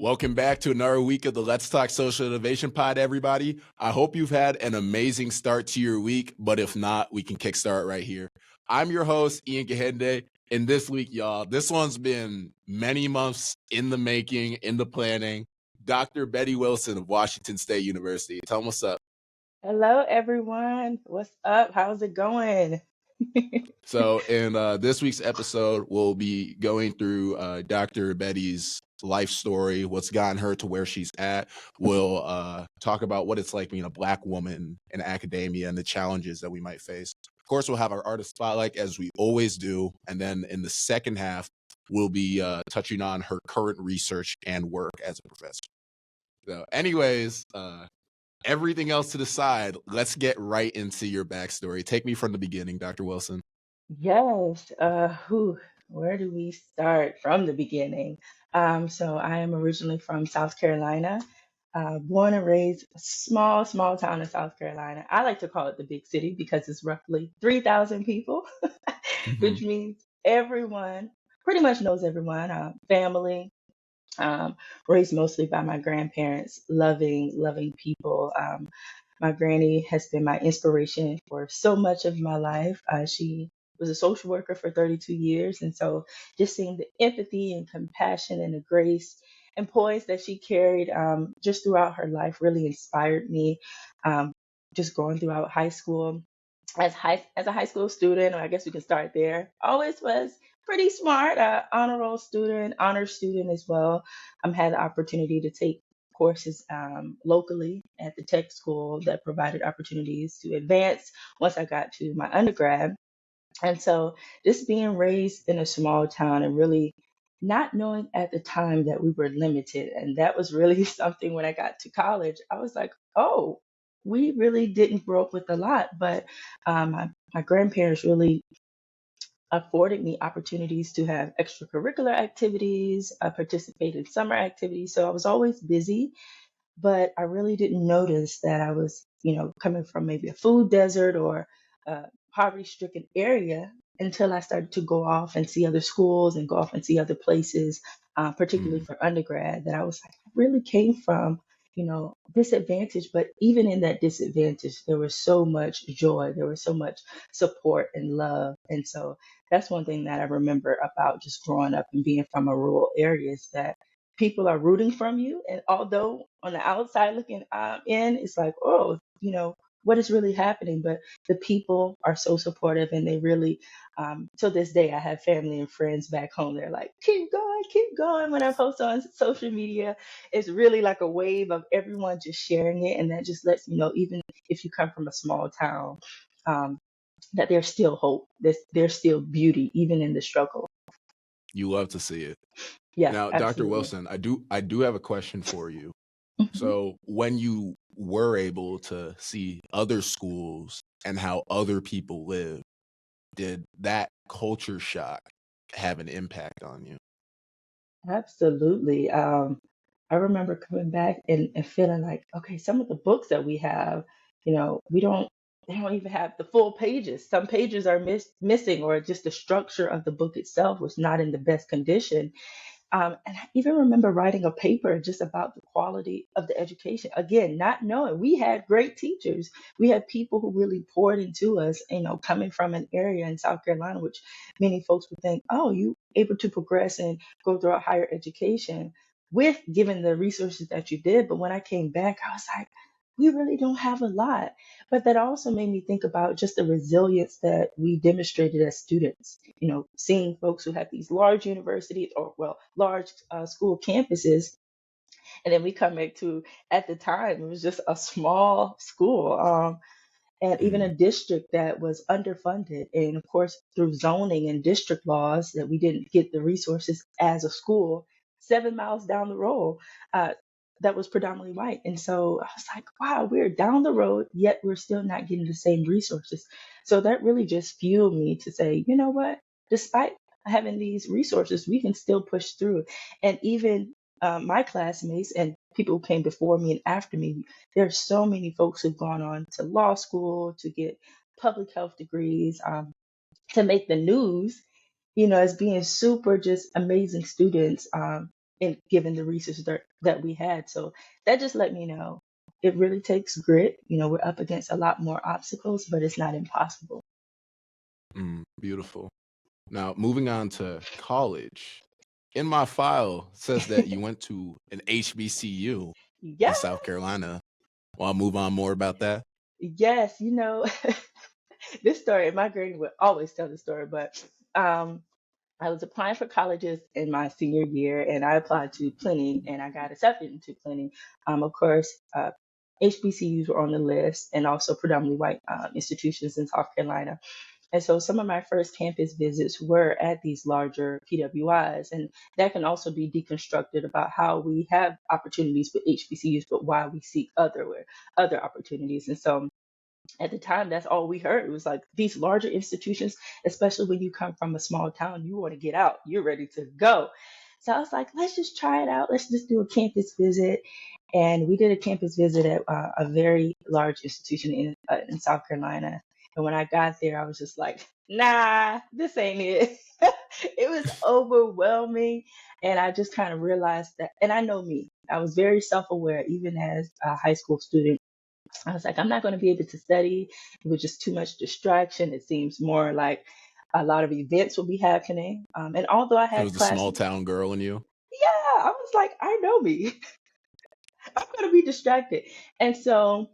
Welcome back to another week of the Let's Talk Social Innovation Pod, everybody. I hope you've had an amazing start to your week, but if not, we can kickstart right here. I'm your host, Ian Gahende, and this week, y'all, this one's been many months in the making, in the planning. Dr. Betty Wilson of Washington State University. Tell them what's up. Hello, everyone. What's up? How's it going? So, in this week's episode, we'll be going through Dr. Betty's life story, what's gotten her to where she's at. We'll talk about what it's like being a Black woman in academia and the challenges that we might face. Of course, we'll have our artist spotlight as we always do. And then in the second half, we'll be touching on her current research and work as a professor. So, anyways, everything else to the side, let's get right into your backstory. Take me from the beginning, Dr. Wilson. Yes. Where do we start from the beginning? So I am originally from South Carolina, born and raised a small town in South Carolina. I like to call it the big city because it's roughly 3,000 people, which means everyone pretty much knows everyone. Family, raised mostly by my grandparents, loving people. My granny has been my inspiration for so much of my life. She was a social worker for 32 years. And so just seeing the empathy and compassion and the grace and poise that she carried just throughout her life really inspired me. Just going throughout high school, as a high school student, or I guess we can start there, always was pretty smart, honor roll student, honor student as well. Had the opportunity to take courses locally at the tech school that provided opportunities to advance once I got to my undergrad. And so just being raised in a small town and really not knowing at the time that we were limited. And that was really something when I got to college. I was like, oh, we really didn't grow up with a lot, but my grandparents really afforded me opportunities to have extracurricular activities, participate in summer activities. So I was always busy, but I really didn't notice that I was, coming from maybe a food desert or a poverty-stricken area until I started to go off and see other schools and go off and see other places, particularly for undergrad, that I was like, I really came from, disadvantage, but even in that disadvantage, there was so much joy, there was so much support and love. And so that's one thing that I remember about just growing up and being from a rural area is that people are rooting from you. And although on the outside looking in, it's like, oh, what is really happening? But the people are so supportive and they really, till this day, I have family and friends back home. They're like, keep going, keep going. When I post on social media, it's really like a wave of everyone just sharing it. And that just lets me know, even if you come from a small town, um, that there's still hope, there's still beauty, even in the struggle. You love to see it. Yeah, Now, Dr. absolutely. Wilson, I do have a question for you. Mhm. So, when you were able to see other schools and how other people live, did that culture shock have an impact on you? Absolutely. I remember coming back and feeling like, okay, some of the books that we have, they don't even have the full pages. Some pages are missing, or just the structure of the book itself was not in the best condition. And I even remember writing a paper just about the quality of the education. Again, not knowing we had great teachers. We had people who really poured into us, coming from an area in South Carolina, which many folks would think, oh, you able to progress and go through a higher education with given the resources that you did. But when I came back, I was like, we really don't have a lot. But that also made me think about just the resilience that we demonstrated as students. Seeing folks who have these large universities or, well, large school campuses, and then we come back to, at the time, it was just a small school. And even a Mhm. district that was underfunded. And of course, through zoning and district laws, that we didn't get the resources as a school 7 miles down the road. Uh, that was predominantly white. And so I was like, wow, we're down the road, yet we're still not getting the same resources. So that really just fueled me to say, you know what? Despite having these resources, we can still push through. And even my classmates and people who came before me and after me, there's so many folks who've gone on to law school, to get public health degrees, to make the news, as being super just amazing students. in given the resources that we had. So that just let me know it really takes grit. We're up against a lot more obstacles, but it's not impossible. Beautiful. Now, moving on to college. In my file, it says that you went to an HBCU in Yeah, South Carolina. Want to move on more about that? yes, this story, my granny would always tell the story, but um, I was applying for colleges in my senior year, and I applied to plenty, and I got accepted into plenty. Of course, HBCUs were on the list, and also predominantly white institutions in South Carolina. And so some of my first campus visits were at these larger PWIs, and that can also be deconstructed about how we have opportunities with HBCUs, but why we seek other opportunities. And so at the time, that's all we heard. It was like these larger institutions, especially when you come from a small town, you want to get out, you're ready to go. So I was like, let's just try it out. Let's just do a campus visit. And we did a campus visit at a very large institution in South Carolina. And when I got there, I was just like, nah, this ain't it. It was overwhelming. And I just kind of realized that, and I know me, I was very self aware, even as a high school student. I was like, I'm not going to be able to study. It was just too much distraction. It seems more like a lot of events will be happening. And although I It had was the small classes, town girl in you. yeah, I was like, I know me. I'm going to be distracted. And so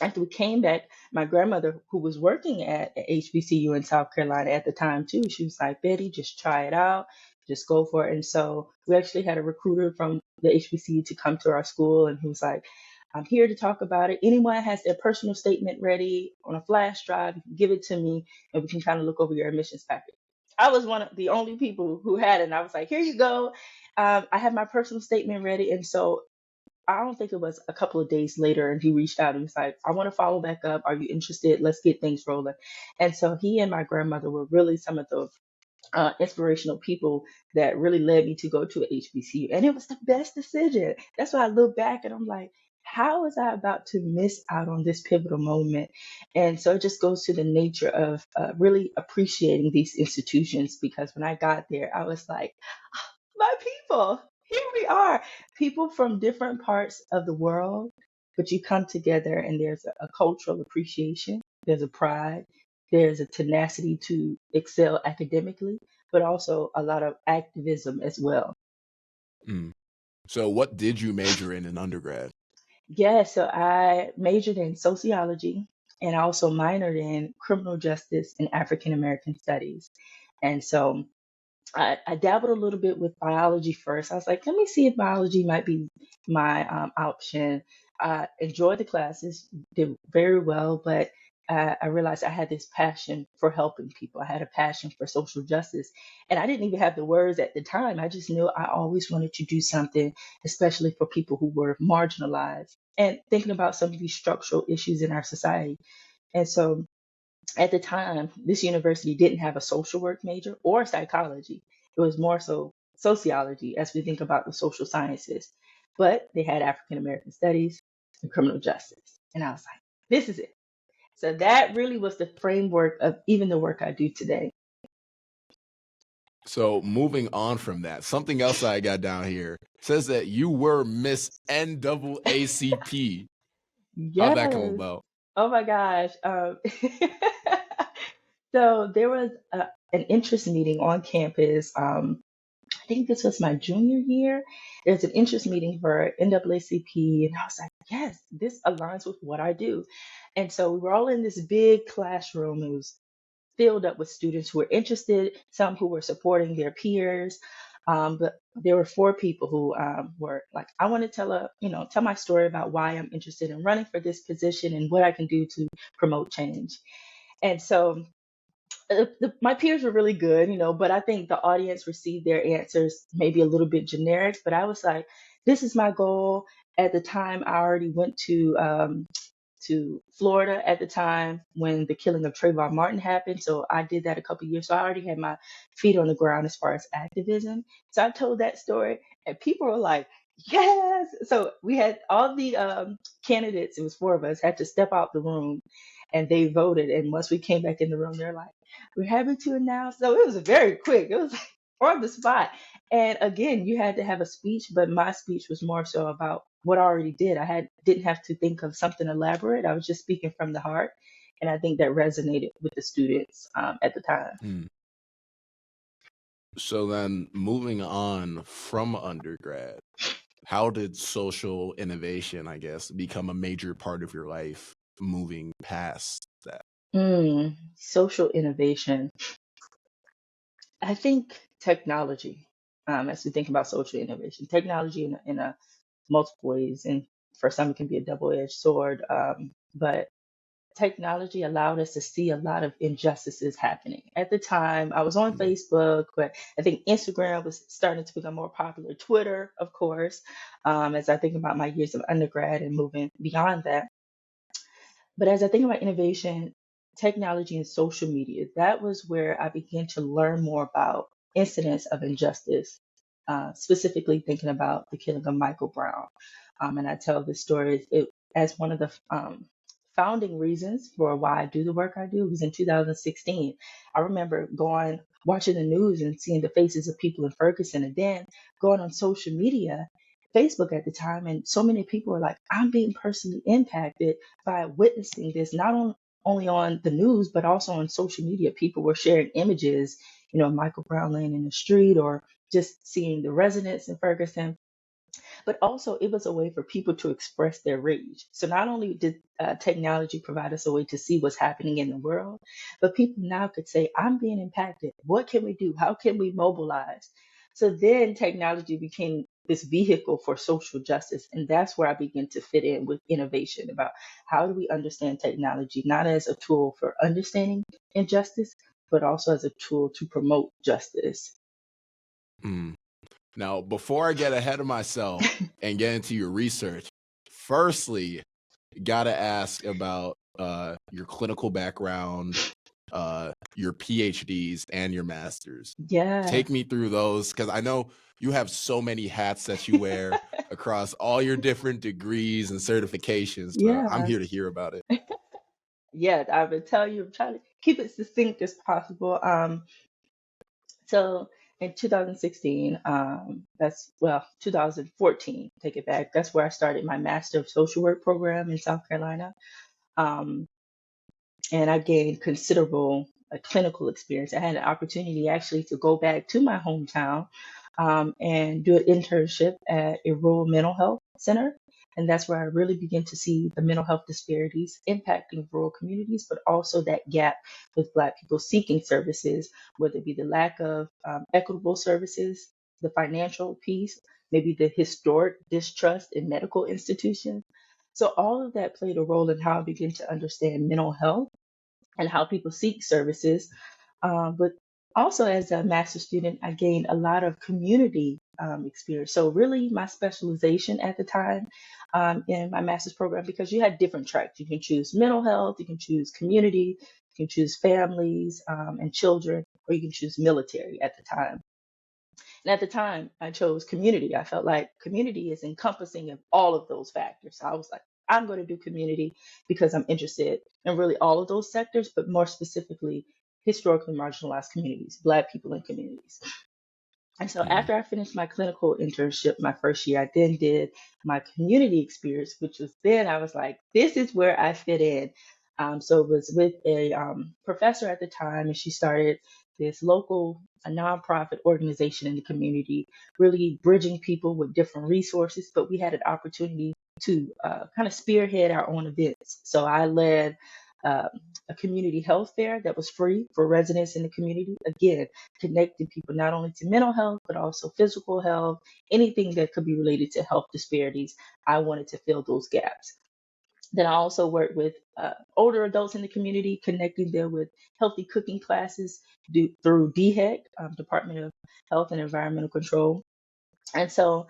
after we came back, my grandmother, who was working at a HBCU in South Carolina at the time too, she was like, Betty, just try it out, just go for it. And so we actually had a recruiter from the HBCU to come to our school, and he was like, I'm here to talk about it. Anyone has their personal statement ready on a flash drive, you can give it to me, and we can kind of look over your admissions packet. I was one of the only people who had it, and I was like, here you go. I have my personal statement ready. And so I don't think it was a couple of days later, and he reached out and was like, I want to follow back up. Are you interested? Let's get things rolling. And so he and my grandmother were really some of the inspirational people that really led me to go to a HBCU. And it was the best decision. That's why I look back and I'm like, how was I about to miss out on this pivotal moment? And so it just goes to the nature of really appreciating these institutions, because when I got there, I was like, my people, here we are, people from different parts of the world, but you come together and there's a cultural appreciation, there's a pride, there's a tenacity to excel academically, but also a lot of activism as well. Mm. So, what did you major in undergrad? Yeah, so I majored in sociology, and I also minored in criminal justice and African American studies. And so I dabbled a little bit with biology first. I was like, let me see if biology might be my option. I enjoyed the classes, did very well, but I realized I had this passion for helping people. I had a passion for social justice. And I didn't even have the words at the time. I just knew I always wanted to do something, especially for people who were marginalized, and thinking about some of these structural issues in our society. And so at the time, this university didn't have a social work major or psychology. It was more so sociology as we think about the social sciences. But they had African American studies and criminal justice. And I was like, this is it. So that really was the framework of even the work I do today. So, moving on from that, something else I got down here says that you were Miss NAACP. How'd that come Yes. about? Oh my gosh. So there was an interest meeting on campus. I think this was my junior year. There's an interest meeting for NAACP, and I was like, yes, this aligns with what I do. And so we were all in this big classroom. It was filled up with students who were interested, some who were supporting their peers. But there were four people who were like, I want to tell my story about why I'm interested in running for this position and what I can do to promote change. And so my peers were really good, but I think the audience received their answers maybe a little bit generic. But I was like, this is my goal. At the time, I already went to Florida at the time when the killing of Trayvon Martin happened. So I did that a couple years. So I already had my feet on the ground as far as activism. So I told that story, and people were like, yes. So we had all the candidates, it was four of us, had to step out the room, and they voted. And once we came back in the room, they're like, we're happy to announce. So it was very quick. It was like on the spot. And again, you had to have a speech, but my speech was more so about what I already did. Didn't have to think of something elaborate. I was just speaking from the heart, and I think that resonated with the students at the time. Mm. So then moving on from undergrad, how did social innovation, I guess, become a major part of your life moving past that? Social innovation. I think technology. As we think about social innovation, technology in a multiple ways, and for some it can be a double-edged sword. But technology allowed us to see a lot of injustices happening. At the time, I was on Mm. Facebook, but I think Instagram was starting to become more popular. Twitter, of course, as I think about my years of undergrad and moving beyond that. But as I think about innovation, technology, and social media, that was where I began to learn more about incidents of injustice, specifically thinking about the killing of Michael Brown. And I tell this story as one of the founding reasons for why I do the work I do. It was in 2016. I remember watching the news and seeing the faces of people in Ferguson, and then going on social media, Facebook at the time, and so many people were like, I'm being personally impacted by witnessing this, only on the news, but also on social media. People were sharing images, Michael Brown laying in the street, or just seeing the residents in Ferguson. But also, it was a way for people to express their rage. So not only did technology provide us a way to see what's happening in the world, but people now could say, I'm being impacted. What can we do? How can we mobilize? So then technology became this vehicle for social justice. And that's where I began to fit in with innovation about how do we understand technology, not as a tool for understanding injustice, but also as a tool to promote justice. Mm. Now, before I get ahead of myself and get into your research, firstly, gotta ask about your clinical background, your PhDs, and your masters. Yeah. Take me through those because I know you have so many hats that you wear across all your different degrees and certifications. So I'm Yeah. here to hear about it. Yeah, I would tell you, I'm trying to keep it succinct as possible. So in 2016, 2014, take it back. That's where I started my Master of Social Work program in South Carolina. Um, and I gained considerable clinical experience. I had an opportunity actually to go back to my hometown and do an internship at a rural mental health center. And that's where I really began to see the mental health disparities impacting rural communities, but also that gap with Black people seeking services, whether it be the lack of equitable services, the financial piece, maybe the historic distrust in medical institutions. So all of that played a role in how I began to understand mental health and how people seek services. But also, as a master's student, I gained a lot of community experience. So, really, my specialization at the time in my master's program, because you had different tracks. You can choose mental health, you can choose community, you can choose families and children, or you can choose military at the time. And at the time, I chose community. I felt like community is encompassing of all of those factors. So I was like, I'm going to do community because I'm interested in really all of those sectors, but more specifically, historically marginalized communities, Black people and communities. And so Mm. after I finished my clinical internship my first year, I then did my community experience, which was then I was like, this is where I fit in. So it was with a professor at the time, and she started this local a nonprofit organization in the community, really bridging people with different resources. But we had an opportunity to kind of spearhead our own events. So I led um, a community health fair that was free for residents in the community. Again, connecting people not only to mental health, but also physical health, anything that could be related to health disparities. I wanted to fill those gaps. Then I also worked with older adults in the community, connecting them with healthy cooking classes through DHEC, Department of Health and Environmental Control. And so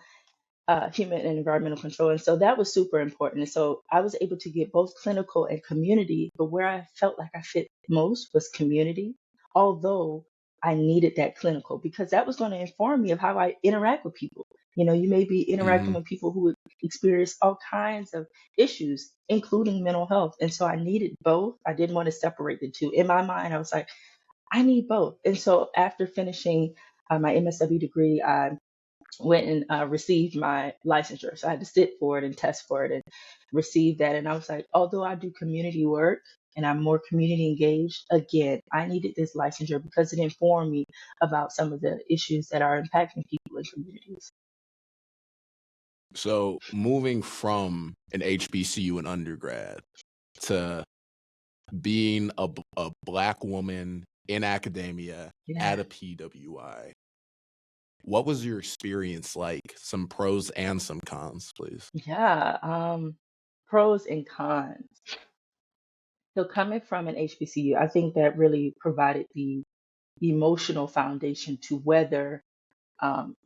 human and environmental control. And so that was super important. And so I was able to get both clinical and community, but where I felt like I fit most was community, although I needed that clinical because that was going to inform me of how I interact with people. You may be interacting Hmm. with people who would experience all kinds of issues, including mental health. And so I needed both. I didn't want to separate the two. In my mind, I was like, I need both. And so after finishing my MSW degree, I went and received my licensure. So I had to sit for it and test for it and receive that. And I was like, although I do community work and I'm more community engaged, again, I needed this licensure because it informed me about some of the issues that are impacting people in communities. So moving from an HBCU in undergrad to being a Black woman in academia Yeah. at a PWI, what was your experience like? Some pros and some cons, please. Yeah. Pros and cons. So coming from an HBCU, I think that really provided the emotional foundation to weather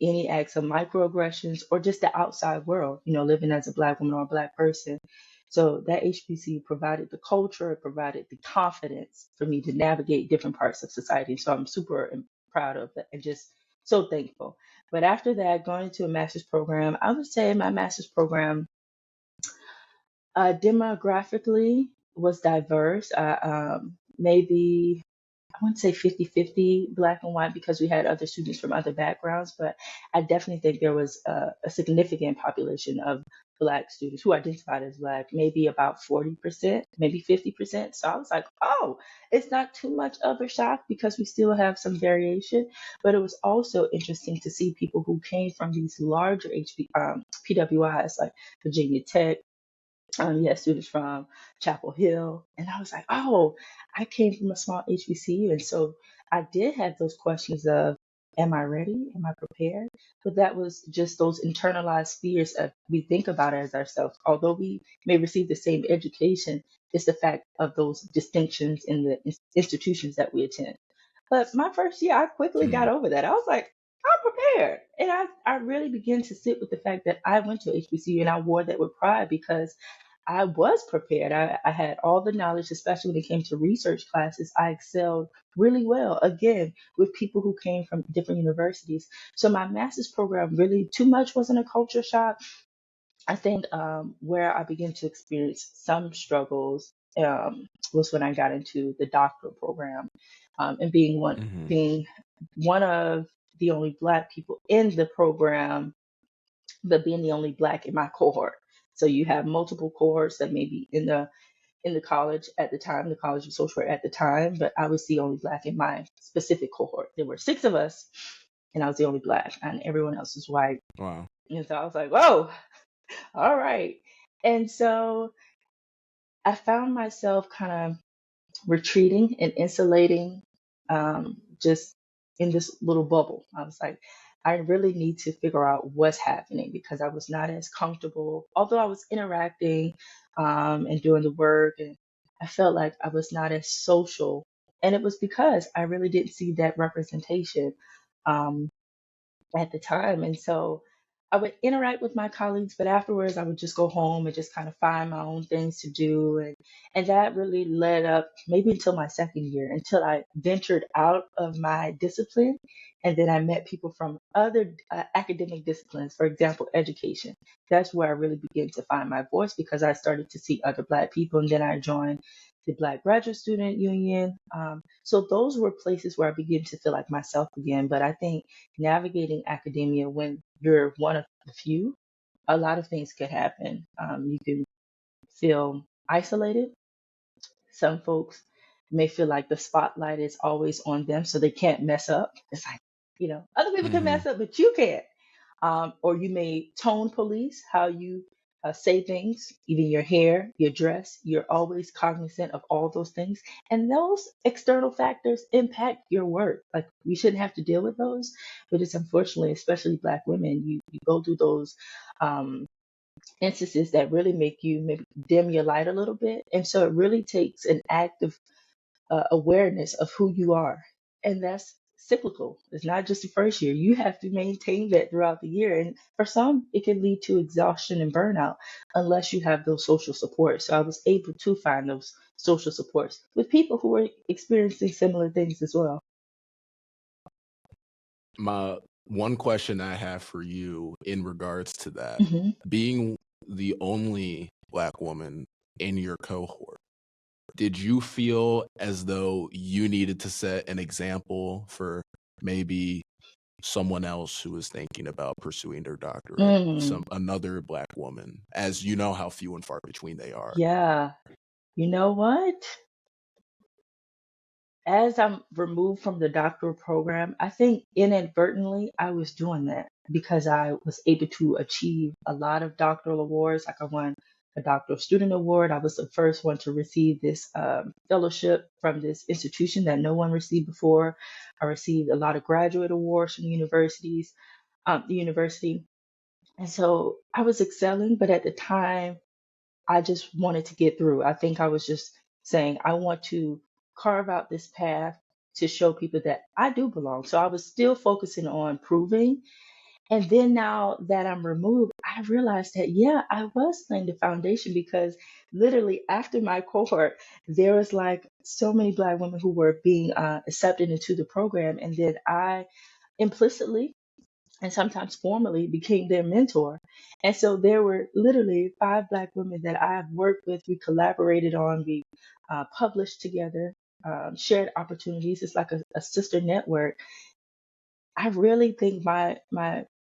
any acts of microaggressions or just the outside world, living as a Black woman or a Black person. So that HBCU provided the culture, it provided the confidence for me to navigate different parts of society. So I'm super proud of that and just so thankful. But after that, going into a master's program, I would say my master's program demographically was diverse. Maybe I wouldn't say 50-50 Black and white because we had other students from other backgrounds, but I definitely think there was a significant population of Black students who identified as Black, maybe about 40%, maybe 50%. So I was like, oh, it's not too much of a shock because we still have some variation. But it was also interesting to see people who came from these larger PWIs like Virginia Tech. You had students from Chapel Hill, and I was like, oh, I came from a small HBCU. And so I did have those questions of, am I ready? Am I prepared? But that was just those internalized fears that we think about as ourselves. Although we may receive the same education, it's the fact of those distinctions in the institutions that we attend. But my first year, I quickly got Mhm. over that. I was like, I'm prepared. And I really began to sit with the fact that I went to HBCU and I wore that with pride because I was prepared. I had all the knowledge, especially when it came to research classes. I excelled really well, again, with people who came from different universities. So my master's program really too much wasn't a culture shock. I think where I began to experience some struggles was when I got into the doctoral program, and Mhm. being one of the only Black people in the program, but being the only Black in my cohort. So you have multiple cohorts that may be in the college at the time, the College of Social Work at the time, but I was the only Black in my specific cohort. There were six of us, and I was the only Black, and everyone else was white. Wow. And so I was like, whoa, all right. And so I found myself kind of retreating and insulating, just in this little bubble. I was like, I really need to figure out what's happening because I was not as comfortable, although I was interacting and doing the work, and I felt like I was not as social. And it was because I really didn't see that representation. Um, at the time. And so I would interact with my colleagues, but afterwards I would just go home and just kind of find my own things to do. And that really led up maybe until my second year, until I ventured out of my discipline. And then I met people from other academic disciplines, for example, education. That's where I really began to find my voice because I started to see other Black people. And then I joined the Black Graduate Student Union. So those were places where I began to feel like myself again. But I think navigating academia when you're one of the few, a lot of things could happen. You can feel isolated. Some folks may feel like the spotlight is always on them, so they can't mess up. It's like, other people can Mhm. mess up, but you can't. Or you may tone police how you say things, even your hair, your dress. You're always cognizant of all those things. And those external factors impact your work. Like, we shouldn't have to deal with those, but it's unfortunately, especially Black women, you go through those um, instances that really make you maybe dim your light a little bit. And so it really takes an active awareness of who you are. And that's cyclical. It's not just the first year. You have to maintain that throughout the year. And for some, it can lead to exhaustion and burnout unless you have those social supports. So I was able to find those social supports with people who were experiencing similar things as well. My one question I have for you in regards to that, Hmm. being the only Black woman in your cohort, did you feel as though you needed to set an example for maybe someone else who is thinking about pursuing their doctorate, Mm, another Black woman, as you know how few and far between they are? yeah. You know what? As I'm removed from the doctoral program, I think inadvertently I was doing that because I was able to achieve a lot of doctoral awards. Like I won a doctoral student award. I was the first one to receive this fellowship from this institution that no one received before. I received a lot of graduate awards from the university. And so I was excelling, but at the time, I just wanted to get through. I think I was just saying, I want to carve out this path to show people that I do belong. So I was still focusing on proving. And then now that I'm removed, I realized that, yeah, I was laying the foundation because literally after my cohort, there was like so many Black women who were being accepted into the program. And then I implicitly and sometimes formally became their mentor. And so there were literally 5 Black women that I've worked with. We collaborated on, we published together, shared opportunities. It's like a sister network. I really think my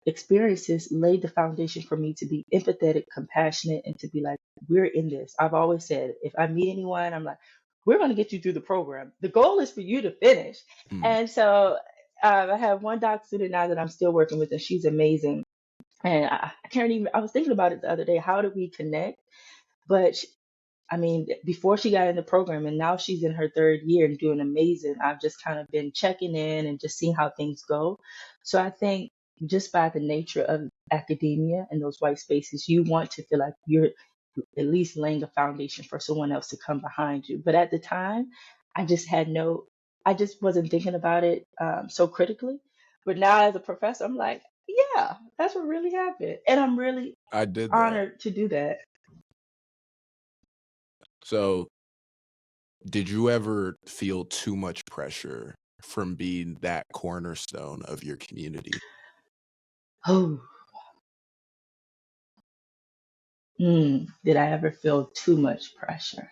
experiences laid the foundation for me to be empathetic, compassionate, and to be like, we're in this. I've always said, if I meet anyone, I'm like, we're going to get you through the program. The goal is for you to finish. Mm, And so I have one doc student now that I'm still working with, and she's amazing. And I can't even, I was thinking about it the other day. How do we connect? But I mean, before she got in the program, and now she's in her 3rd year and doing amazing. I've just kind of been checking in and just seeing how things go. So I think just by the nature of academia and those white spaces, you want to feel like you're at least laying a foundation for someone else to come behind you. But at the time, I just had no, I just wasn't thinking about it so critically. But now as a professor, I'm like, yeah, that's what really happened. And I'm really I did that. honored to do that. So, did you ever feel too much pressure from being that cornerstone of your community? Oh, did I ever feel too much pressure?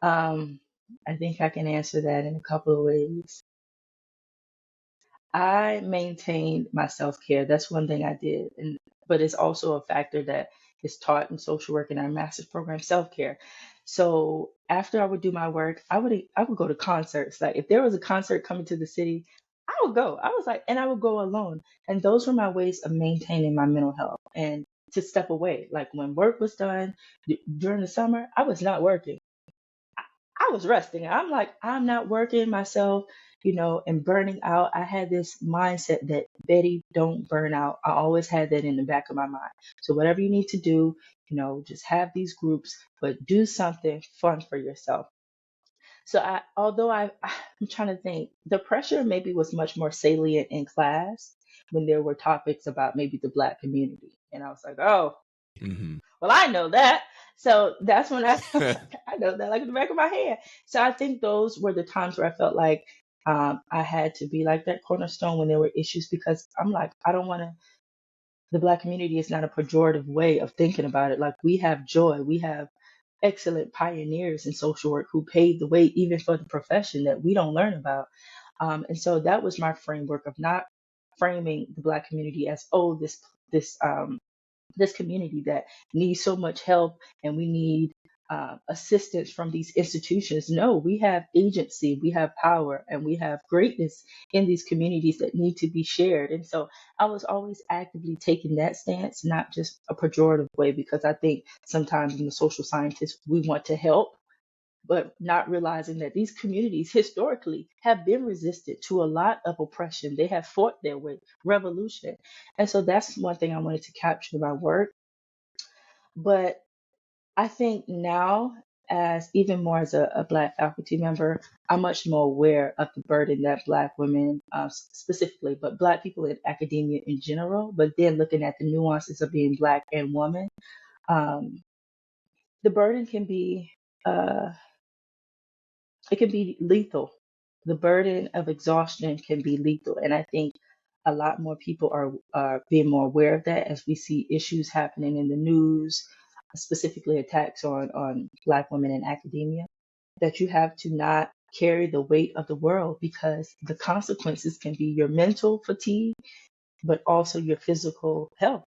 Um, I think I can answer that in a couple of ways. I maintained my self-care. That's one thing I did. And but it's also a factor that is taught in social work in our master's program, self-care. So after I would do my work, I would go to concerts. Like if there was a concert coming to the city, I would go. I was like, and I would go alone. And those were my ways of maintaining my mental health and to step away. Like when work was done during the summer, I was not working. I was resting. I'm like, I'm not working myself, and burning out. I had this mindset that Betty, don't burn out. I always had that in the back of my mind. So whatever you need to do, just have these groups, but do something fun for yourself. So although I'm trying to think, the pressure maybe was much more salient in class when there were topics about maybe the Black community. And I was like, oh, Mhm. well, I know that. So that's when I was like, I know that like in the back of my head. So I think those were the times where I felt like I had to be like that cornerstone when there were issues because I'm like, I don't want to. The Black community is not a pejorative way of thinking about it. Like we have joy, we have excellent pioneers in social work who paved the way even for the profession that we don't learn about. And so that was my framework of not framing the Black community as, oh, this community that needs so much help and we need assistance from these institutions. No, we have agency, we have power, and we have greatness in these communities that need to be shared. And so I was always actively taking that stance, not just a pejorative way, because I think sometimes in the social scientists, we want to help. But not realizing that these communities historically have been resistant to a lot of oppression. They have fought their way, revolution. And so that's one thing I wanted to capture in my work. But I think now, as even more as a Black faculty member, I'm much more aware of the burden that Black women, specifically, but Black people in academia in general, but then looking at the nuances of being Black and woman, um, the burden can be, uh, it can be lethal. The burden of exhaustion can be lethal. And I think a lot more people are being more aware of that as we see issues happening in the news, specifically attacks on Black women in academia, that you have to not carry the weight of the world, because the consequences can be your mental fatigue, but also your physical health.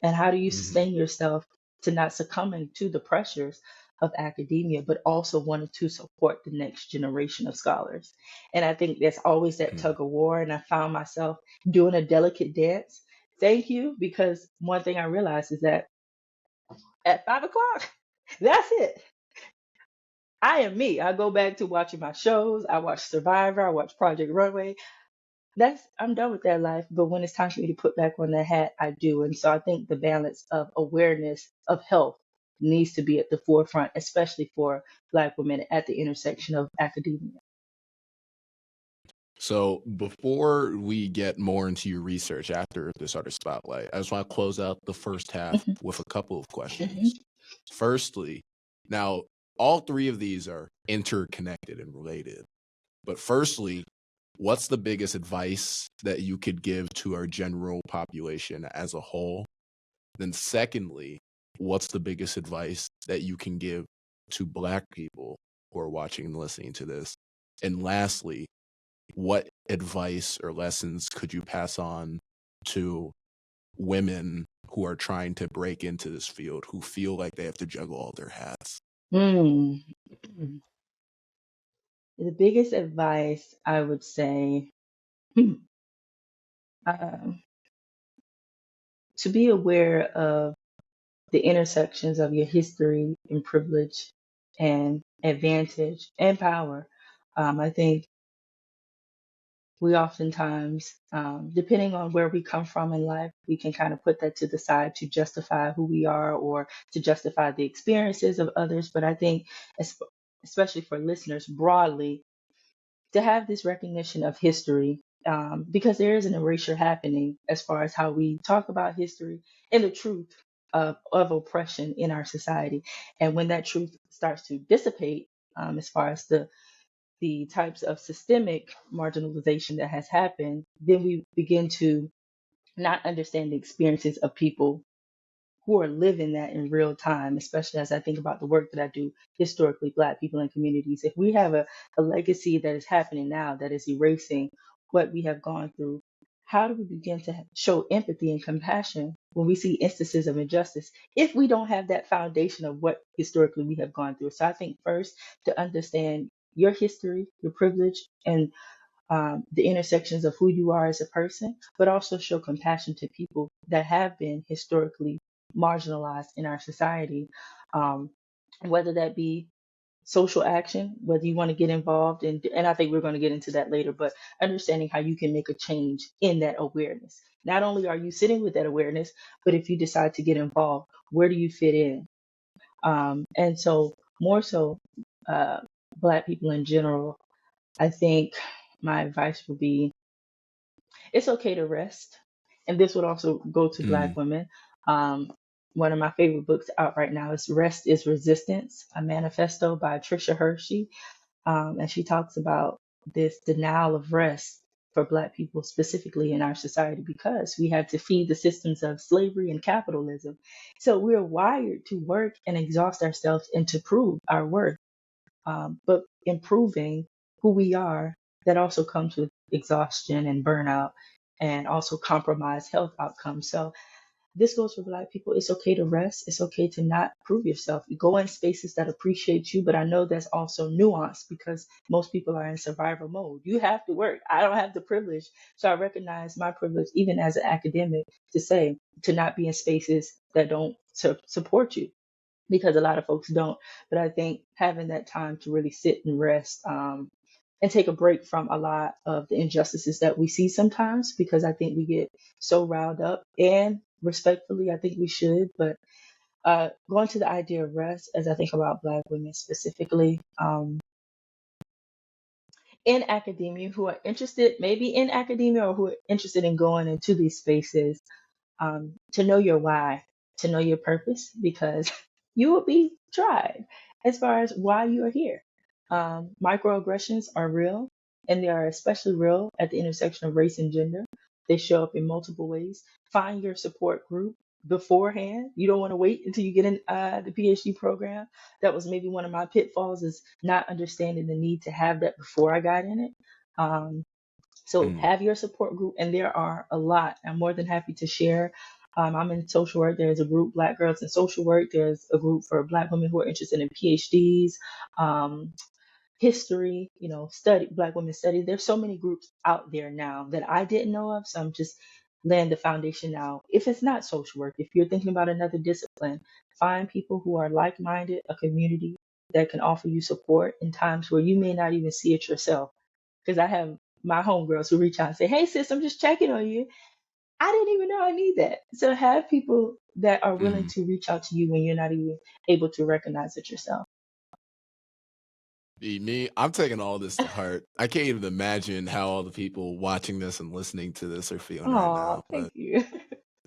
And how do you Mhm. sustain yourself to not succumbing to the pressures of academia, but also wanting to support the next generation of scholars? And I think there's always that Mhm. tug of war. And I found myself doing a delicate dance. Thank you, because one thing I realized is that at 5 o'clock, that's it. I am me. I go back to watching my shows. I watch Survivor. I watch Project Runway. I'm done with that life. But when it's time for me to put back on that hat, I do. And so I think the balance of awareness of health needs to be at the forefront, especially for Black women at the intersection of academia. So before we get more into your research after this artist spotlight, I just want to close out the first half Mhm, with a couple of mhm, questions. Firstly, now all three of these are interconnected and related. But firstly, what's the biggest advice that you could give to our general population as a whole? Then secondly, what's the biggest advice that you can give to Black people who are watching and listening to this? And lastly, what advice or lessons could you pass on to women who are trying to break into this field, who feel like they have to juggle all their hats? mm. The biggest advice I would say, um, to be aware of the intersections of your history and privilege and advantage and power. I think we oftentimes, depending on where we come from in life, we can kind of put that to the side to justify who we are or to justify the experiences of others. But I think, es- especially for listeners broadly, to have this recognition of history, because there is an erasure happening as far as how we talk about history and the truth of oppression in our society. And when that truth starts to dissipate, as far as the types of systemic marginalization that has happened, then we begin to not understand the experiences of people who are living that in real time, especially as I think about the work that I do historically, Black people and communities. If we have a legacy that is happening now that is erasing what we have gone through, how do we begin to show empathy and compassion when we see instances of injustice if we don't have that foundation of what historically we have gone through? So I think first, to understand your history, your privilege, and the intersections of who you are as a person, but also show compassion to people that have been historically marginalized in our society, um, whether that be social action, whether you want to get involved in, and I think we're going to get into that later, but understanding how you can make a change in that awareness. Not only are you sitting with that awareness, but if you decide to get involved, where do you fit in? And so, more so, uh, Black people in general, I think my advice would be it's okay to rest. And this would also go to Mm, Black women. Um, one of my favorite books out right now is Rest is Resistance, a manifesto by Tricia Hershey. And she talks about this denial of rest for Black people, specifically in our society, because we had to feed the systems of slavery and capitalism. So we're wired to work and exhaust ourselves and to prove our worth, but improving who we are, that also comes with exhaustion and burnout and also compromised health outcomes. So this goes for Black people. It's okay to rest. It's okay to not prove yourself. You go in spaces that appreciate you, but I know that's also nuanced because most people are in survival mode. You have to work. I don't have the privilege. So I recognize my privilege, even as an academic, to say, to not be in spaces that don't support you, because a lot of folks don't. But I think having that time to really sit and rest, and take a break from a lot of the injustices that we see sometimes, because I think we get so riled up, and respectfully, I think we should. But going to the idea of rest, as I think about Black women specifically, in academia, who are interested maybe in academia or who are interested in going into these spaces, to know your why, to know your purpose, because you will be tried as far as why you are here. Microaggressions are real, and they are especially real at the intersection of race and gender. They show up in multiple ways. Find your support group. beforehand. You don't want to wait until you get in the PhD program. That was maybe one of my pitfalls, is not understanding the need to have that before I got in it. Um, so Mm, have your support group, and there are a lot. I'm more than happy to share. I'm in social work. There's a group, Black Girls in Social Work. There's a group for Black women who are interested in PhDs. Um, History, study, Black women studies. There's so many groups out there now that I didn't know of. So I'm just laying the foundation now. If it's not social work, if you're thinking about another discipline, find people who are like-minded, a community that can offer you support in times where you may not even see it yourself. Because I have my homegirls who reach out and say, "Hey sis, I'm just checking on you. I didn't even know I need that." So have people that are willing mm. to reach out to you when you're not even able to recognize it yourself. Me, I'm taking all this to heart. I can't even imagine how all the people watching this and listening to this are feeling right Oh, now. thank But you.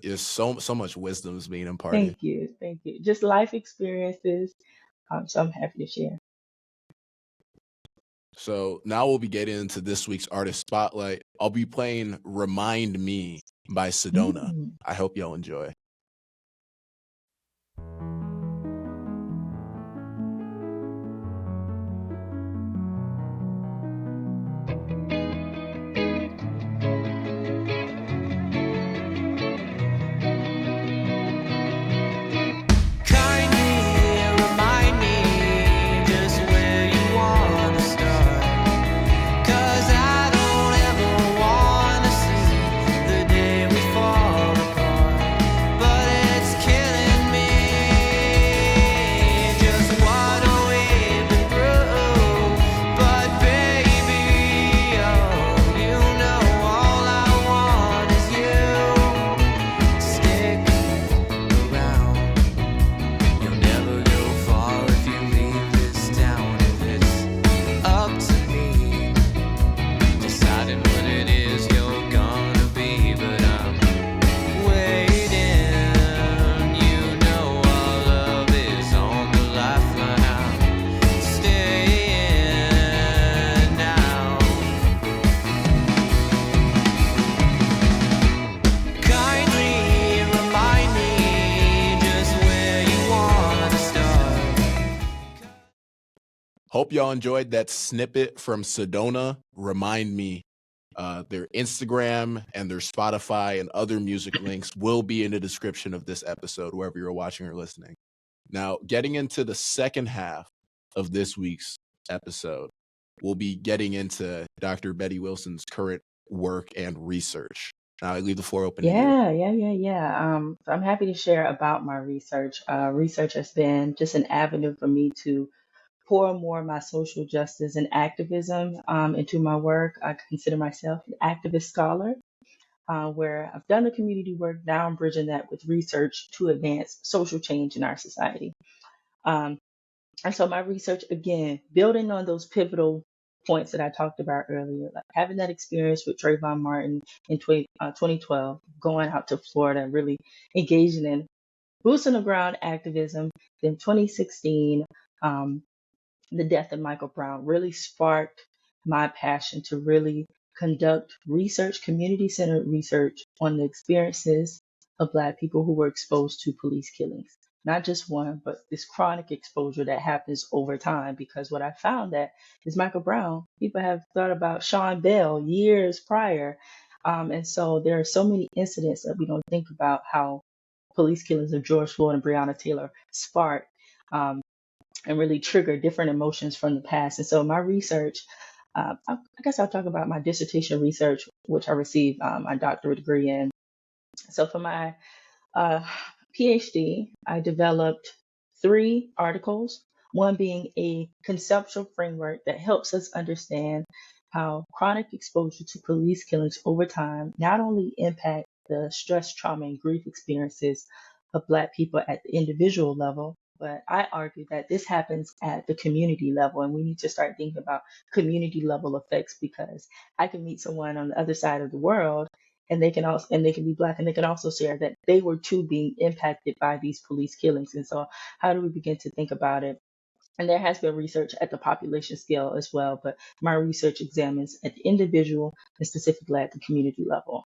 there's so much wisdom is being imparted. Thank you. Thank you. Just life experiences. So I'm happy to share. So now we'll be getting into this week's artist spotlight. I'll be playing "Remind Me" by Sedona. Mm. I hope y'all enjoy. Kindly remind me just where you wanna start. 'Cause I don't ever wanna see the day we fall apart. But it's killing me. Just what we've been through. But baby, oh, you know all I want is you. Stick around. You'll never go far if you leave this town. If it's up to me, deciding what it is you're gonna be. But I'm waiting. You know our love is on the lifeline. I'm staying now. Kindly remind me just where you wanna start. Hope y'all enjoyed that snippet from Sedona. "Remind Me." Their Instagram and their Spotify and other music links will be in the description of this episode, wherever you're watching or listening. Now, getting into the second half of this week's episode, we'll be getting into Dr. Betty Wilson's current work and research. Now, I leave the floor open to you. Yeah. So I'm happy to share about my research. Research has been just an avenue for me to pour more of my social justice and activism into my work. I consider myself an activist scholar, where I've done the community work. Now I'm bridging that with research to advance social change in our society. Um, and so my research, again, building on those pivotal points that I talked about earlier, like having that experience with Trayvon Martin in 2012, going out to Florida, really engaging in boots on the ground activism. Then 2016, um, the death of Michael Brown really sparked my passion to really conduct research, community centered research on the experiences of Black people who were exposed to police killings. Not just one, but this chronic exposure that happens over time. Because what I found that is Michael Brown, people have thought about Sean Bell years prior. And so there are so many incidents that we don't think about how police killings of George Floyd and Breonna Taylor sparked. Um, and really trigger different emotions from the past. And so my research, I guess I'll talk about my dissertation research, which I received my doctorate degree in. So for my uh, PhD, I developed three articles, one being a conceptual framework that helps us understand how chronic exposure to police killings over time not only impact the stress, trauma, and grief experiences of Black people at the individual level, but I argue that this happens at the community level, and we need to start thinking about community level effects, because I can meet someone on the other side of the world, and they can be Black, and they can also share that they were too being impacted by these police killings. And so how do we begin to think about it? And there has been research at the population scale as well, but my research examines at the individual and specifically at the community level.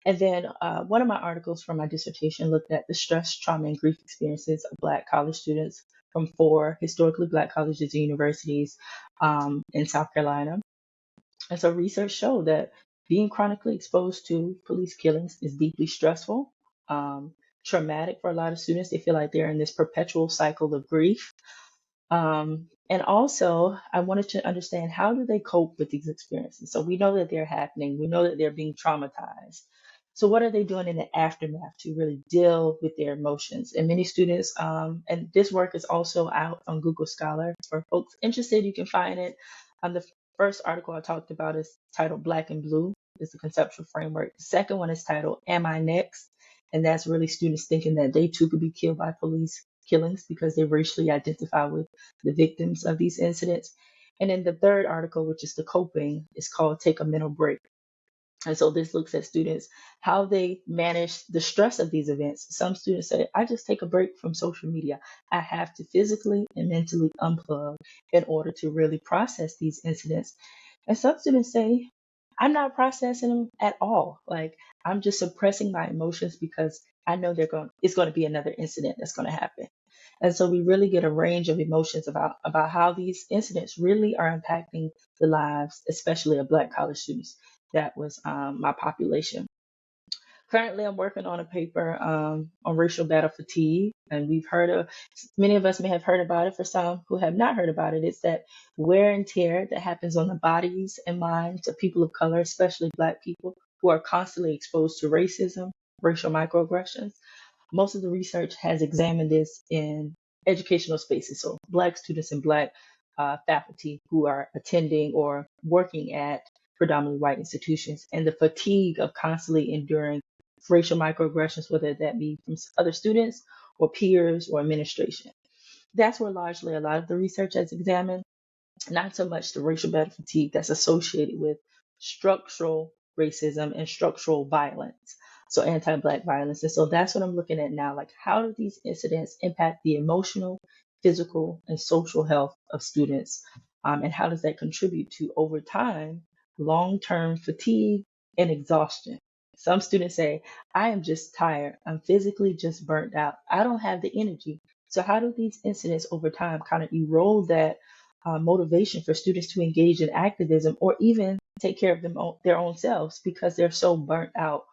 And then one of my articles from my dissertation looked at the stress, trauma, and grief experiences of Black college students from 4 historically Black colleges and universities in South Carolina. And so research showed that being chronically exposed to police killings is deeply stressful, traumatic for a lot of students. They feel like they're in this perpetual cycle of grief. And also, I wanted to understand, how do they cope with these experiences? So we know that they're happening. We know that they're being traumatized. So what are they doing in the aftermath to really deal with their emotions? And many students, and this work is also out on Google Scholar. For folks interested, you can find it. The first article I talked about is titled Black and Blue, is the conceptual framework. The second one is titled Am I Next? And that's really students thinking that they too could be killed by police killings because they racially identify with the victims of these incidents. And then the third article, which is the coping, is called Take a Mental Break. And so this looks at students, how they manage the stress of these events. Some students say, I just take a break from social media. I have to physically and mentally unplug in order to really process these incidents. And some students say, I'm not processing them at all. Like, I'm just suppressing my emotions because I know it's going to be another incident that's going to happen. And so we really get a range of emotions about how these incidents really are impacting the lives, especially of Black college students. That was my population. Currently, I'm working on a paper on racial battle fatigue, and many of us may have heard about it. For some who have not heard about it, it's that wear and tear that happens on the bodies and minds of people of color, especially Black people, who are constantly exposed to racism, racial microaggressions. Most of the research has examined this in educational spaces, so Black students and Black faculty who are attending or working at predominantly white institutions, and the fatigue of constantly enduring racial microaggressions, whether that be from other students or peers or administration. That's where largely a lot of the research has examined, not so much the racial battle fatigue that's associated with structural racism and structural violence, so anti-Black violence. And so that's what I'm looking at now. Like, how do these incidents impact the emotional, physical, and social health of students? And how does that contribute to, over time, long-term fatigue and exhaustion? Some students say, I am just tired. I'm physically just burnt out. I don't have the energy. So how do these incidents over time kind of erode that motivation for students to engage in activism or even take care of their own selves, because they're so burnt out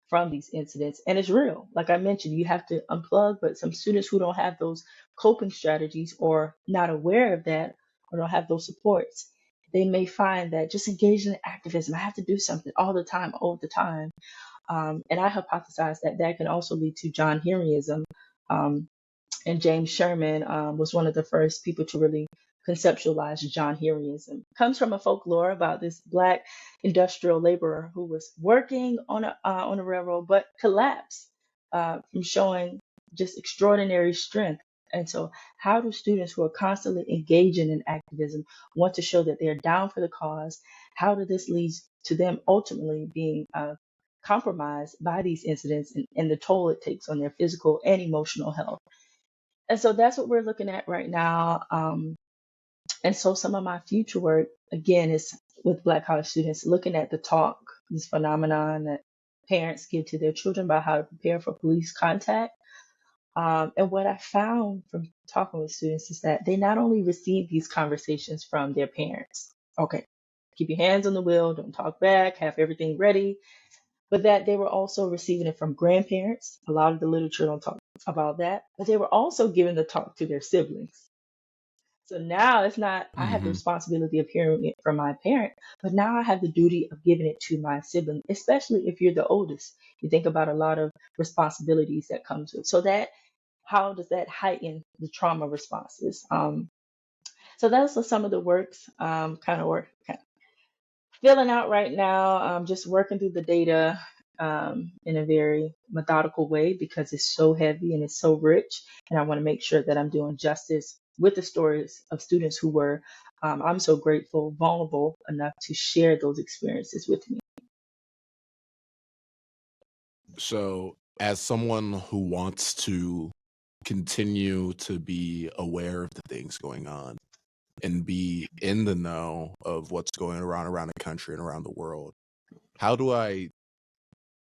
from these incidents? And it's real. Like I mentioned, you have to unplug, but some students who don't have those coping strategies or not aware of that or don't have those supports, they may find that just engaging in activism, I have to do something all the time, all the time. And I hypothesize that that can also lead to John Henryism. And James Sherman was one of the first people to really conceptualize John Henryism. Comes from a folklore about this Black industrial laborer who was working on a railroad but collapsed from showing just extraordinary strength. And so, how do students who are constantly engaging in activism want to show that they're down for the cause? How did this lead to them ultimately being compromised by these incidents and the toll it takes on their physical and emotional health? And so that's what we're looking at right now. And so some of my future work, again, is with Black college students, looking at the talk, this phenomenon that parents give to their children about how to prepare for police contact. And what I found from talking with students is that they not only receive these conversations from their parents, okay, keep your hands on the wheel, don't talk back, have everything ready, but that they were also receiving it from grandparents. A lot of the literature don't talk about that, but they were also giving the talk to their siblings. So now it's not, I have the Hmm. responsibility of hearing it from my parent, but now I have the duty of giving it to my sibling, especially if you're the oldest. You think about a lot of responsibilities that comes with. So that, how does that heighten the trauma responses? So those are some of the works, kind of filling out right now. Just working through the data in a very methodical way because it's so heavy and it's so rich. And I want to make sure that I'm doing justice with the stories of students who were, I'm so grateful, vulnerable enough to share those experiences with me. So, as someone who wants to continue to be aware of the things going on and be in the know of what's going around the country and around the world, how do I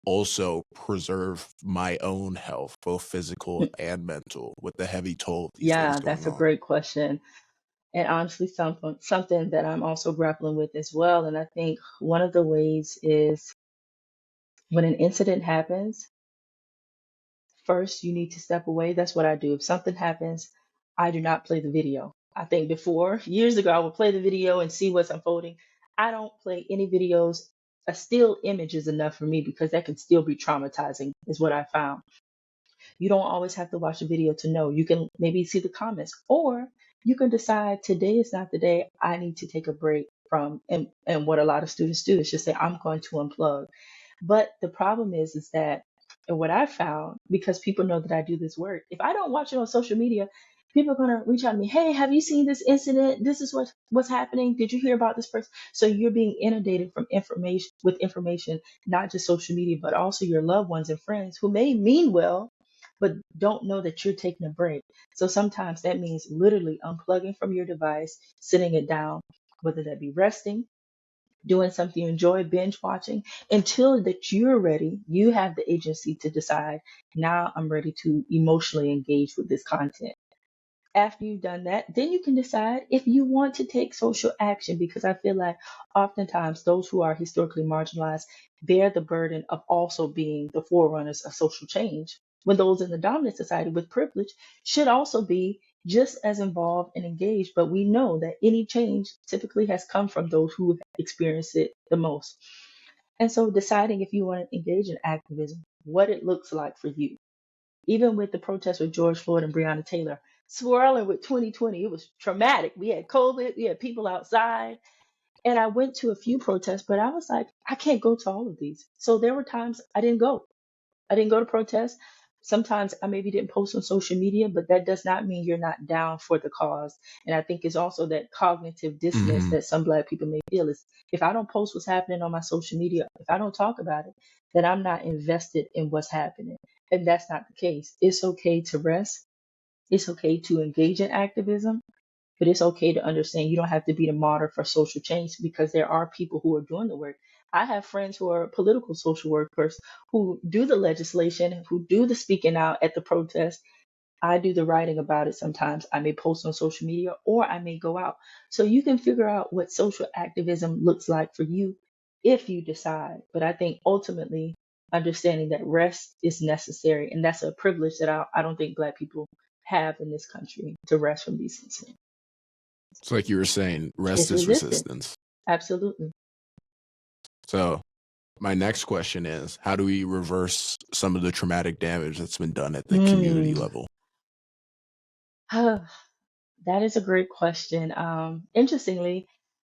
also preserve my own health, both physical and mental, with the heavy toll of these things Yeah, going that's a on? great question. And honestly, something that I'm also grappling with as well. And I think one of the ways is when an incident happens, first you need to step away. That's what I do. If something happens, I do not play the video. I think before, years ago, I would play the video and see what's unfolding. I don't play any videos. A still image is enough for me because that can still be traumatizing, is what I found. You don't always have to watch a video to know. You can maybe see the comments, or you can decide today is not the day. I need to take a break from, and what a lot of students do is just say, I'm going to unplug. But the problem is that, and what I found, because people know that I do this work, if I don't watch it on social media, people are gonna reach out to me. Hey, have you seen this incident? This is what's happening. Did you hear about this person? So you're being inundated from information, not just social media, but also your loved ones and friends who may mean well, but don't know that you're taking a break. So sometimes that means literally unplugging from your device, sitting it down, whether that be resting, doing something you enjoy, binge watching, until that you're ready. You have the agency to decide, now I'm ready to emotionally engage with this content. After you've done that, then you can decide if you want to take social action, because I feel like oftentimes those who are historically marginalized bear the burden of also being the forerunners of social change, when those in the dominant society with privilege should also be just as involved and engaged. But we know that any change typically has come from those who have experienced it the most. And so deciding if you want to engage in activism, what it looks like for you, even with the protests with George Floyd and Breonna Taylor, swirling with 2020, it was traumatic. We had COVID, we had people outside. And I went to a few protests, but I was like, I can't go to all of these. So there were times I didn't go. I didn't go to protests. Sometimes I maybe didn't post on social media, but that does not mean you're not down for the cause. And I think it's also that cognitive dissonance Mhm. that some Black people may feel is, if I don't post what's happening on my social media, if I don't talk about it, then I'm not invested in what's happening. And that's not the case. It's okay to rest. It's okay to engage in activism, but it's okay to understand you don't have to be the martyr for social change, because there are people who are doing the work. I have friends who are political social workers who do the legislation, who do the speaking out at the protest. I do the writing about it sometimes. I may post on social media or I may go out. So you can figure out what social activism looks like for you if you decide. But I think ultimately understanding that rest is necessary, and that's a privilege that I don't think Black people have in this country, to rest from these incidents. It's like you were saying, rest It's is resistance. resistance. Absolutely. So my next question is, how do we reverse some of the traumatic damage that's been done at the community Mm. level? That is a great question. Interestingly,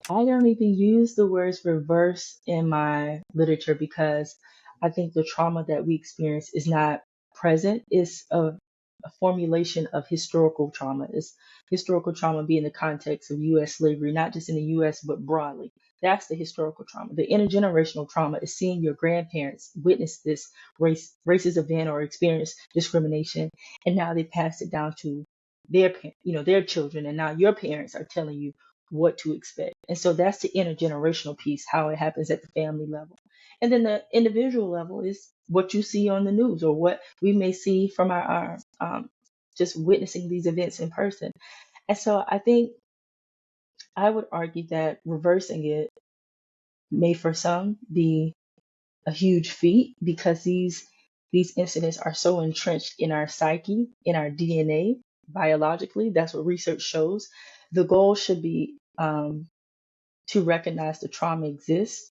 I don't even use the words reverse in my literature, because I think the trauma that we experience is not present. It's a formulation of historical trauma. It's historical trauma be in the context of U.S. slavery, not just in the U.S., but broadly. That's the historical trauma. The intergenerational trauma is seeing your grandparents witness this racist event or experience discrimination, and now they pass it down to their children, and now your parents are telling you what to expect. And so that's the intergenerational piece, how it happens at the family level. And then the individual level is what you see on the news, or what we may see from our just witnessing these events in person. And so I think I would argue that reversing it may for some be a huge feat, because these incidents are so entrenched in our psyche, in our DNA, biologically. That's what research shows. The goal should be to recognize the trauma exists,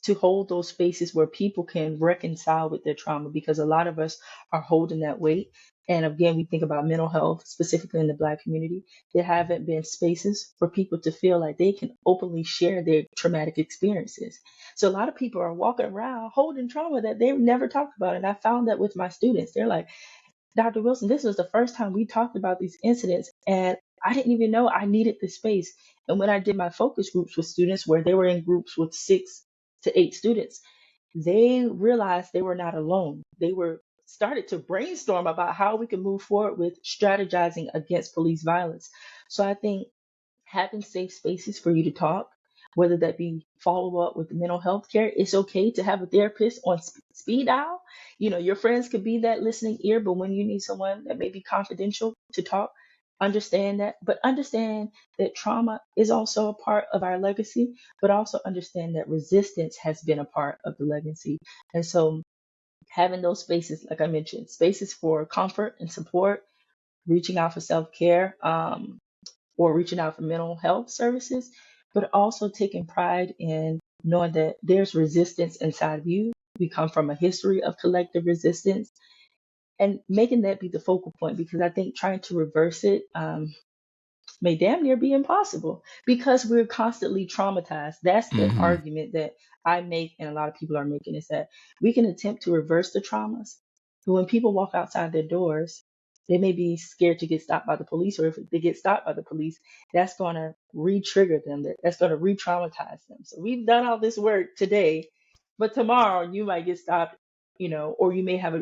to hold those spaces where people can reconcile with their trauma, because a lot of us are holding that weight. And again, we think about mental health, specifically in the Black community. There haven't been spaces for people to feel like they can openly share their traumatic experiences. So a lot of people are walking around holding trauma that they've never talked about. And I found that with my students. They're like, Dr. Wilson, this was the first time we talked about these incidents, and I didn't even know I needed this space. And when I did my focus groups with students, where they were in groups with 6 to 8 students, they realized they were not alone. They were started to brainstorm about how we can move forward with strategizing against police violence. So I think having safe spaces for you to talk, whether that be follow up with mental health care. It's okay to have a therapist on speed dial. Your friends could be that listening ear, but when you need someone that may be confidential to talk, understand that. But understand that trauma is also a part of our legacy, but also understand that resistance has been a part of the legacy. And so having those spaces, like I mentioned, spaces for comfort and support, reaching out for self care, or reaching out for mental health services, but also taking pride in knowing that there's resistance inside of you. We come from a history of collective resistance, and making that be the focal point, because I think trying to reverse it may damn near be impossible because we're constantly traumatized. That's the Mm-hmm. argument that I make, and a lot of people are making, is that we can attempt to reverse the traumas, but when people walk outside their doors, they may be scared to get stopped by the police, or if they get stopped by the police, that's going to re-trigger them. That's going to re-traumatize them. So we've done all this work today, but tomorrow you might get stopped, or you may have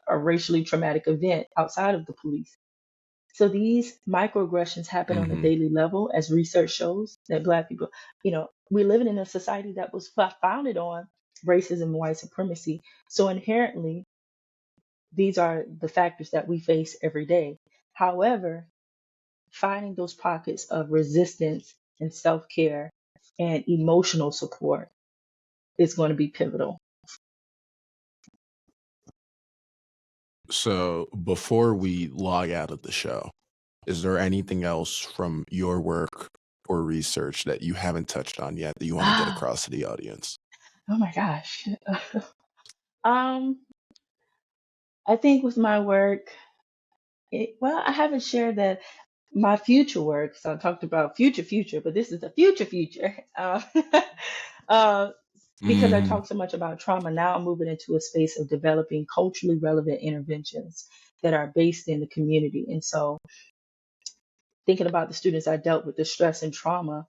a racially traumatic event outside of the police. So these microaggressions happen on a Mm-hmm. daily level, as research shows that Black people, we're living in a society that was founded on racism and white supremacy. So inherently, these are the factors that we face every day. However, finding those pockets of resistance and self care and emotional support is going to be pivotal. So before we log out of the show, is there anything else from your work or research that you haven't touched on yet that you want to get Ah, across to the audience? oh my gosh. um, I think with my work, well, I haven't shared that my future work. So I talked about future, but this is the future. Uh, because I Mm-hmm. talk so much about trauma, now I'm moving into a space of developing culturally relevant interventions that are based in the community. And so thinking about the students I dealt with, the stress and trauma,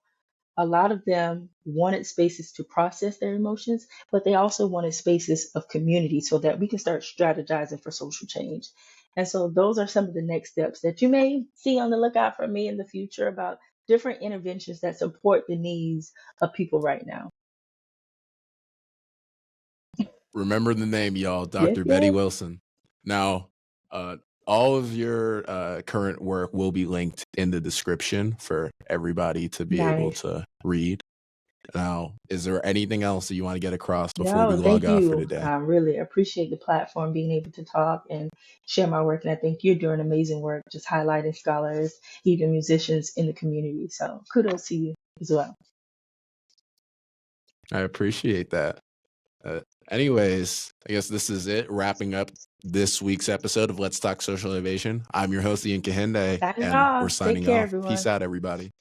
a lot of them wanted spaces to process their emotions, but they also wanted spaces of community so that we can start strategizing for social change. And so those are some of the next steps that you may see on the lookout for me in the future, about different interventions that support the needs of people right now. Remember the name, y'all, Yes, Dr. Betty yes. Wilson. Now, all of your current work will be linked in the description for everybody to be able Nice. to read. Now, is there anything else that you want to get across before we No, log thank off for you. today? I really appreciate the platform, being able to talk and share my work. And I think you're doing amazing work, just highlighting scholars, even musicians in the community. So kudos to you as well. I appreciate that. Uh, Anyways, I guess this is it, wrapping up this week's episode of Let's Talk Social Innovation. I'm your host, Ian Kahinde, Signing and we're off. Take signing care, off. Peace everyone. out, everybody.